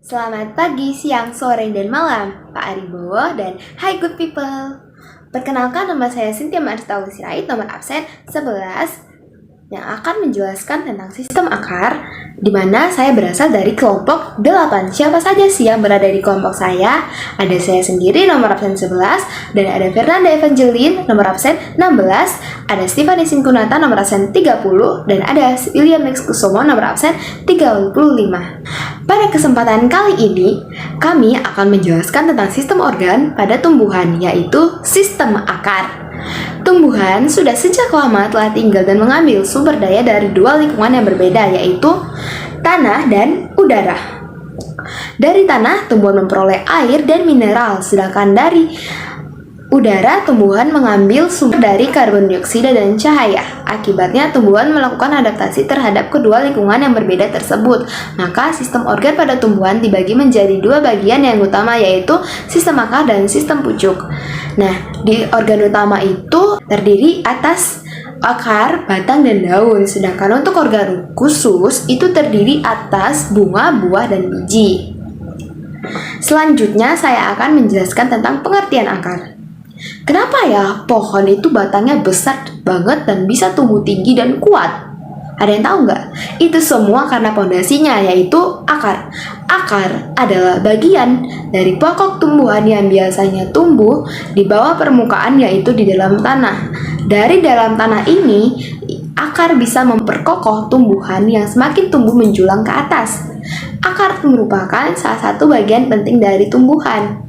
Selamat pagi, siang, sore, dan malam, Pak Aribowo dan Hi Good People. Perkenalkan, nama saya Cynthia Marista Sirait, nomor absen 11, yang akan menjelaskan tentang sistem akar, di mana saya berasal dari kelompok 8. Siapa saja sih yang berada di kelompok saya? Ada saya sendiri, nomor absen 11, dan ada Fernanda Evangeline, nomor absen 16, ada Stephanie Sinkunata, nomor absen 30, dan ada William Max Kusumo, nomor absen 35. Pada kesempatan kali ini, kami akan menjelaskan tentang sistem organ pada tumbuhan, yaitu sistem akar. Tumbuhan sudah sejak lama telah tinggal dan mengambil sumber daya dari dua lingkungan yang berbeda, yaitu tanah dan udara. Dari tanah, tumbuhan memperoleh air dan mineral, sedangkan dari udara, tumbuhan mengambil sumber dari karbon dioksida dan cahaya. Akibatnya, tumbuhan melakukan adaptasi terhadap kedua lingkungan yang berbeda tersebut. Maka, sistem organ pada tumbuhan dibagi menjadi dua bagian yang utama, yaitu sistem akar dan sistem pucuk. Nah, di organ utama itu terdiri atas akar, batang, dan daun. Sedangkan untuk organ khusus itu terdiri atas bunga, buah, dan biji. Selanjutnya, saya akan menjelaskan tentang pengertian akar. Kenapa ya pohon itu batangnya besar banget dan bisa tumbuh tinggi dan kuat? Ada yang tahu nggak? Itu semua karena pondasinya, yaitu akar. Akar adalah bagian dari pokok tumbuhan yang biasanya tumbuh di bawah permukaan, yaitu di dalam tanah. Dari dalam tanah ini, akar bisa memperkokoh tumbuhan yang semakin tumbuh menjulang ke atas. Akar merupakan salah satu bagian penting dari tumbuhan.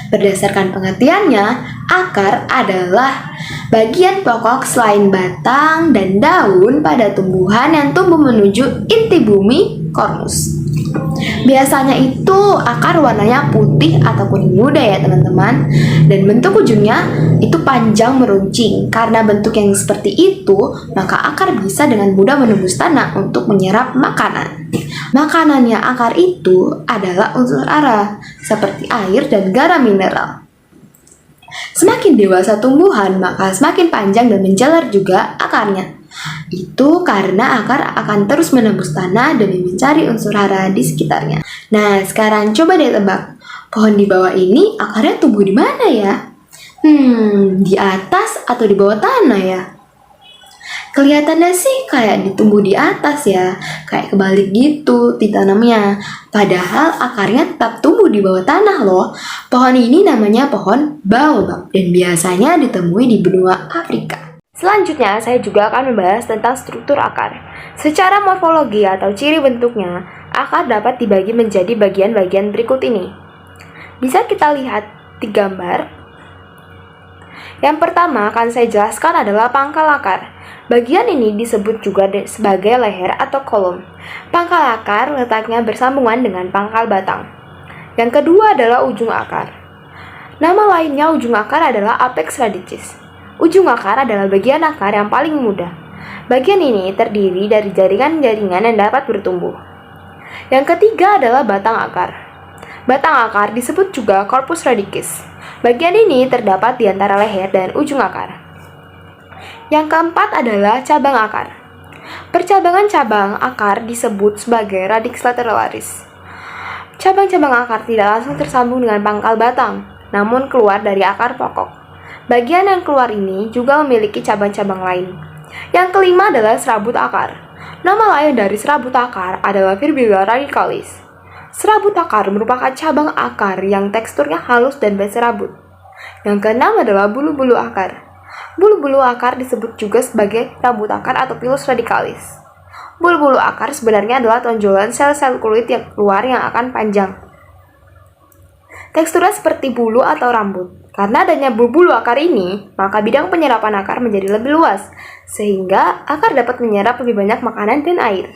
Berdasarkan pengertiannya, akar adalah bagian pokok selain batang dan daun pada tumbuhan yang tumbuh menuju inti bumi, kornus. Biasanya itu akar warnanya putih atau kuning muda ya teman-teman. Dan bentuk ujungnya itu panjang meruncing. Karena bentuk yang seperti itu, maka akar bisa dengan mudah menembus tanah untuk menyerap makanan. Makanannya akar itu adalah unsur hara, seperti air dan garam mineral. Semakin dewasa tumbuhan, maka semakin panjang dan menjalar juga akarnya. Itu karena akar akan terus menembus tanah demi mencari unsur hara di sekitarnya. Nah, sekarang coba deh tebak. Pohon di bawah ini akarnya tumbuh di mana ya? Di atas atau di bawah tanah ya? Kelihatannya sih kayak ditumbuh di atas ya, kayak kebalik gitu ditanamnya. Padahal akarnya tetap tumbuh di bawah tanah loh. Pohon ini namanya pohon baobab dan biasanya ditemui di benua Afrika. Selanjutnya, saya juga akan membahas tentang struktur akar. Secara morfologi atau ciri bentuknya, akar dapat dibagi menjadi bagian-bagian berikut ini. Bisa kita lihat di gambar. Yang pertama akan saya jelaskan adalah pangkal akar. Bagian ini disebut juga sebagai leher atau kolom. Pangkal akar letaknya bersambungan dengan pangkal batang. Yang kedua adalah ujung akar. Nama lainnya ujung akar adalah apex radicis. Ujung akar adalah bagian akar yang paling muda. Bagian ini terdiri dari jaringan-jaringan yang dapat bertumbuh. Yang ketiga adalah batang akar. Batang akar disebut juga corpus radicus. Bagian ini terdapat di antara leher dan ujung akar. Yang keempat adalah cabang akar. Percabangan cabang akar disebut sebagai radix lateralis. Cabang-cabang akar tidak langsung tersambung dengan pangkal batang, namun keluar dari akar pokok. Bagian yang keluar ini juga memiliki cabang-cabang lain. Yang kelima adalah serabut akar. Nama lain dari serabut akar adalah Fibrilla radicalis. Serabut akar merupakan cabang akar yang teksturnya halus dan berserabut. Yang keenam adalah bulu-bulu akar. Bulu-bulu akar disebut juga sebagai rambut akar atau pilus radicalis. Bulu-bulu akar sebenarnya adalah tonjolan sel-sel kulit yang keluar yang akan panjang. Teksturnya seperti bulu atau rambut. Karena adanya bulu-bulu akar ini, maka bidang penyerapan akar menjadi lebih luas, sehingga akar dapat menyerap lebih banyak makanan dan air.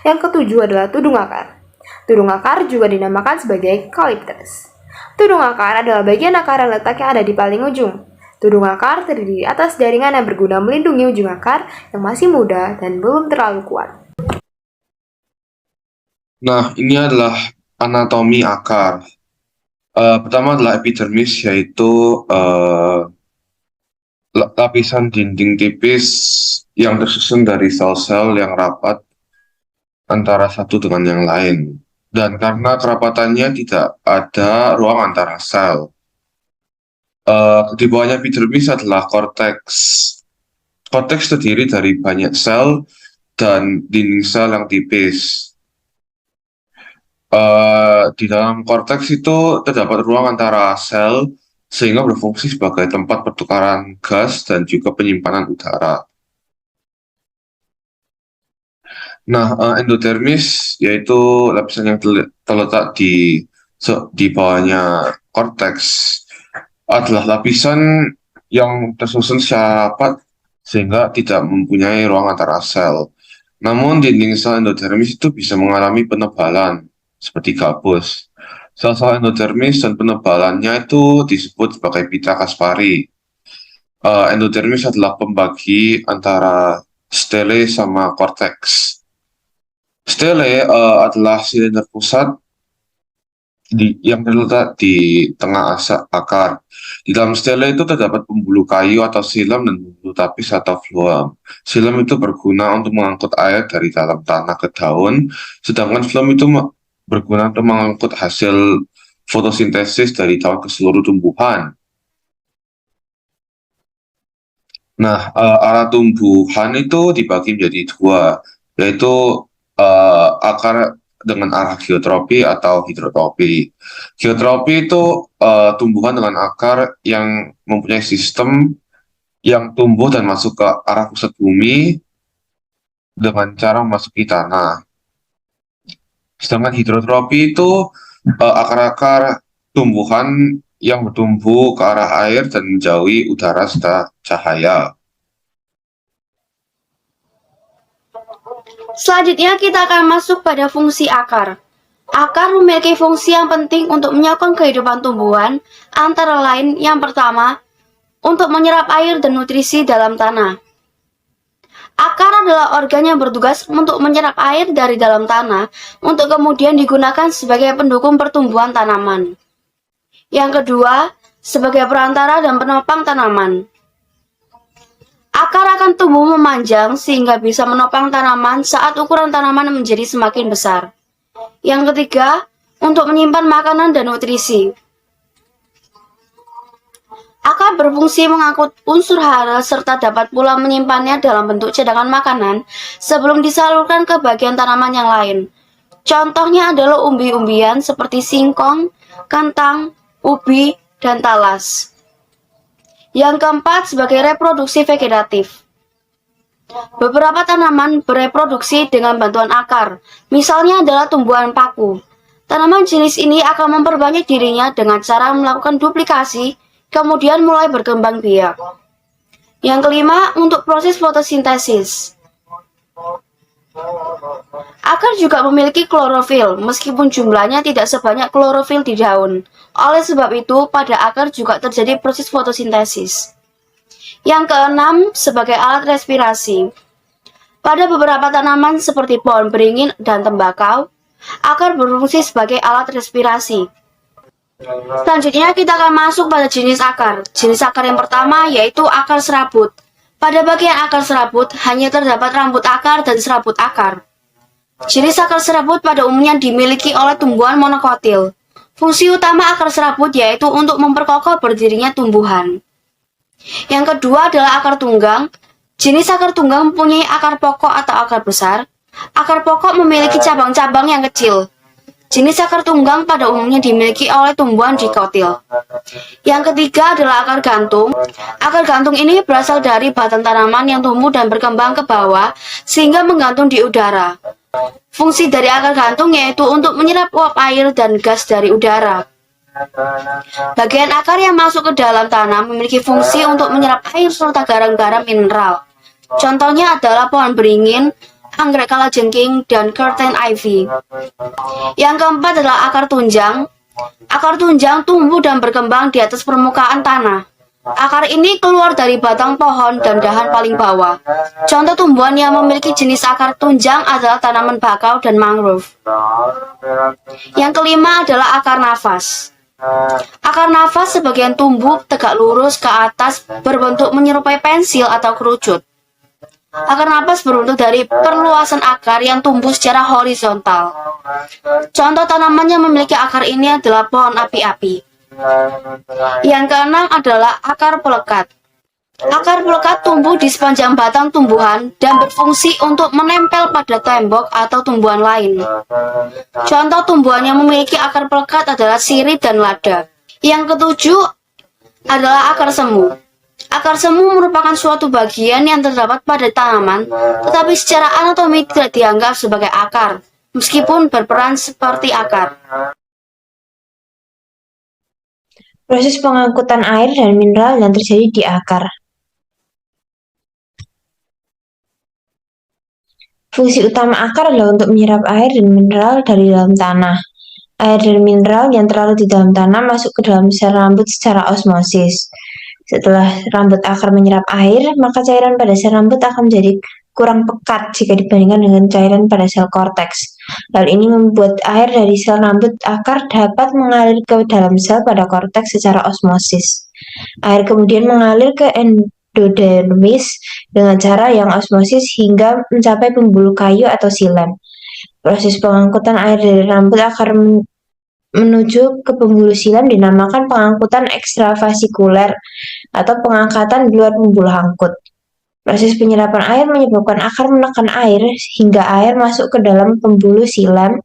Yang ketujuh adalah tudung akar. Tudung akar juga dinamakan sebagai calyptus. Tudung akar adalah bagian akar yang letaknya ada di paling ujung. Tudung akar terdiri atas jaringan yang berguna melindungi ujung akar yang masih muda dan belum terlalu kuat. Nah, ini adalah anatomi akar. Pertama adalah epidermis, yaitu lapisan dinding tipis yang tersusun dari sel-sel yang rapat antara satu dengan yang lain. dan karena kerapatannya tidak ada ruang antara sel. Di bawahnya epidermis adalah korteks. Korteks terdiri dari banyak sel dan dinding sel yang tipis. Di dalam korteks itu terdapat ruang antara sel sehingga berfungsi sebagai tempat pertukaran gas dan juga penyimpanan udara. Nah, endodermis yaitu lapisan yang terletak di bawahnya korteks adalah lapisan yang tersusun secara rapat sehingga tidak mempunyai ruang antara sel. Namun dinding sel endodermis itu bisa mengalami penebalan seperti gabus. Sel-sel endodermis dan penebalannya itu disebut sebagai pita Kaspari. Endodermis adalah pembagi antara stele sama korteks. Stele adalah silinder pusat yang terletak di tengah akar. Di dalam stele itu terdapat pembuluh kayu atau silem dan pembuluh tapis atau floem. Silem itu berguna untuk mengangkut air dari dalam tanah ke daun, sedangkan floem itu berguna untuk mengangkut hasil fotosintesis dari daun ke seluruh tumbuhan. Nah, arah tumbuhan itu dibagi menjadi dua, yaitu akar dengan arah geotropi atau hidrotropi. Geotropi itu tumbuhan dengan akar yang mempunyai sistem yang tumbuh dan masuk ke arah pusat bumi dengan cara memasuki tanah. Sedangkan hidrotropi itu akar-akar tumbuhan yang bertumbuh ke arah air dan menjauhi udara serta cahaya. Selanjutnya kita akan masuk pada fungsi akar. Akar memiliki fungsi yang penting untuk menyokong kehidupan tumbuhan, antara lain yang pertama, untuk menyerap air dan nutrisi dalam tanah. Akar adalah organ yang bertugas untuk menyerap air dari dalam tanah untuk kemudian digunakan sebagai pendukung pertumbuhan tanaman. Yang kedua, sebagai perantara dan penopang tanaman. Akar akan tumbuh memanjang sehingga bisa menopang tanaman saat ukuran tanaman menjadi semakin besar. Yang ketiga, untuk menyimpan makanan dan nutrisi. Akar berfungsi mengangkut unsur hara serta dapat pula menyimpannya dalam bentuk cadangan makanan sebelum disalurkan ke bagian tanaman yang lain. Contohnya adalah umbi-umbian seperti singkong, kentang, ubi, dan talas. Yang keempat, sebagai reproduksi vegetatif. Beberapa tanaman bereproduksi dengan bantuan akar, misalnya adalah tumbuhan paku. Tanaman jenis ini akan memperbanyak dirinya dengan cara melakukan duplikasi, kemudian mulai berkembang biak. Yang kelima, untuk proses fotosintesis. Akar juga memiliki klorofil, meskipun jumlahnya tidak sebanyak klorofil di daun. Oleh sebab itu, pada akar juga terjadi proses fotosintesis. Yang keenam, sebagai alat respirasi. Pada beberapa tanaman seperti pohon beringin dan tembakau, akar berfungsi sebagai alat respirasi. Selanjutnya kita akan masuk pada jenis akar. Jenis akar yang pertama yaitu akar serabut. Pada bagian akar serabut hanya terdapat rambut akar dan serabut akar. Jenis akar serabut pada umumnya dimiliki oleh tumbuhan monokotil. Fungsi utama akar serabut yaitu untuk memperkokoh berdirinya tumbuhan. Yang kedua adalah akar tunggang. Jenis akar tunggang mempunyai akar pokok atau akar besar. Akar pokok memiliki cabang-cabang yang kecil. Jenis akar tunggang pada umumnya dimiliki oleh tumbuhan dikotil. Yang ketiga adalah akar gantung. Akar gantung ini berasal dari batang tanaman yang tumbuh dan berkembang ke bawah sehingga menggantung di udara. Fungsi dari akar gantung yaitu untuk menyerap uap air dan gas dari udara. Bagian akar yang masuk ke dalam tanah memiliki fungsi untuk menyerap air serta garam-garam mineral. Contohnya adalah pohon beringin, anggrek kalajengking, dan curtain ivy. Yang keempat adalah akar tunjang. Akar tunjang tumbuh dan berkembang di atas permukaan tanah. Akar ini keluar dari batang pohon dan dahan paling bawah. Contoh tumbuhan yang memiliki jenis akar tunjang adalah tanaman bakau dan mangrove. Yang kelima adalah akar nafas. Akar nafas sebagian tumbuh tegak lurus ke atas berbentuk menyerupai pensil atau kerucut. Akar napas berbentuk dari perluasan akar yang tumbuh secara horizontal. Contoh tanaman yang memiliki akar ini adalah pohon api-api. Yang keenam adalah akar pelekat. Akar pelekat tumbuh di sepanjang batang tumbuhan dan berfungsi untuk menempel pada tembok atau tumbuhan lain. Contoh tumbuhan yang memiliki akar pelekat adalah sirih dan lada. Yang ketujuh adalah akar semu. Akar semu merupakan suatu bagian yang terdapat pada tanaman, tetapi secara anatomi tidak dianggap sebagai akar, meskipun berperan seperti akar. Proses pengangkutan air dan mineral yang terjadi di akar. Fungsi utama akar adalah untuk menyerap air dan mineral dari dalam tanah. Air dan mineral yang terlarut di dalam tanah masuk ke dalam sel rambut secara osmosis. Setelah rambut akar menyerap air, maka cairan pada sel rambut akan menjadi kurang pekat jika dibandingkan dengan cairan pada sel korteks. Hal ini membuat air dari sel rambut akar dapat mengalir ke dalam sel pada korteks secara osmosis. Air kemudian mengalir ke endodermis dengan cara yang osmosis hingga mencapai pembuluh kayu atau silem. Proses pengangkutan air dari rambut akar menuju ke pembuluh silem dinamakan pengangkutan ekstravasikuler atau pengangkatan di luar pembuluh angkut. Proses penyerapan air menyebabkan akar menekan air hingga air masuk ke dalam pembuluh silem,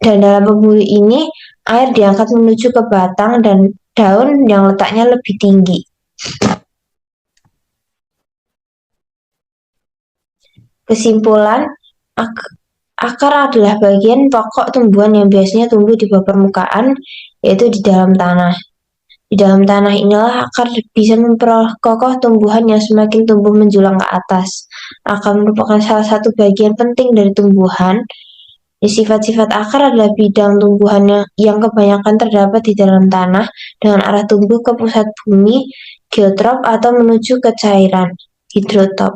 dan dalam pembuluh ini air diangkat menuju ke batang dan daun yang letaknya lebih tinggi. Kesimpulan, akar adalah bagian pokok tumbuhan yang biasanya tumbuh di bawah permukaan, yaitu di dalam tanah. Di dalam tanah inilah akar bisa memperkokoh tumbuhan yang semakin tumbuh menjulang ke atas. Akar merupakan salah satu bagian penting dari tumbuhan. Sifat-sifat akar adalah bidang tumbuhan yang kebanyakan terdapat di dalam tanah dengan arah tumbuh ke pusat bumi, geotrop, atau menuju ke cairan, hidrotop.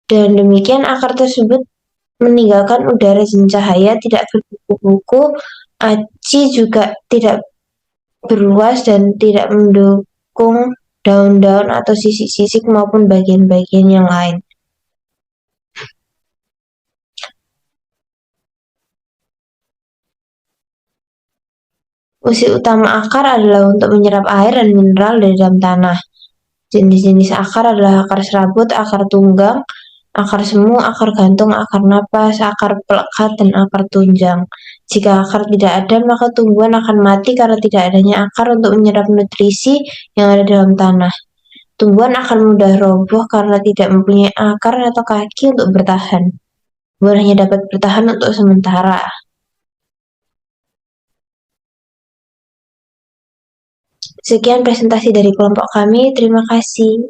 Dan demikian akar tersebut meninggalkan udara dan cahaya, tidak berkuku-kuku, aci juga tidak berluas dan tidak mendukung daun-daun atau sisik-sisik maupun bagian-bagian yang lain. Fungsi utama akar adalah untuk menyerap air dan mineral dari dalam tanah. Jenis-jenis akar adalah akar serabut, akar tunggang, akar semu, akar gantung, akar napas, akar pelekat, dan akar tunjang. Jika akar tidak ada, maka tumbuhan akan mati karena tidak adanya akar untuk menyerap nutrisi yang ada dalam tanah. Tumbuhan akan mudah roboh karena tidak mempunyai akar atau kaki untuk bertahan. Tumbuhan hanya dapat bertahan untuk sementara. Sekian presentasi dari kelompok kami. Terima kasih.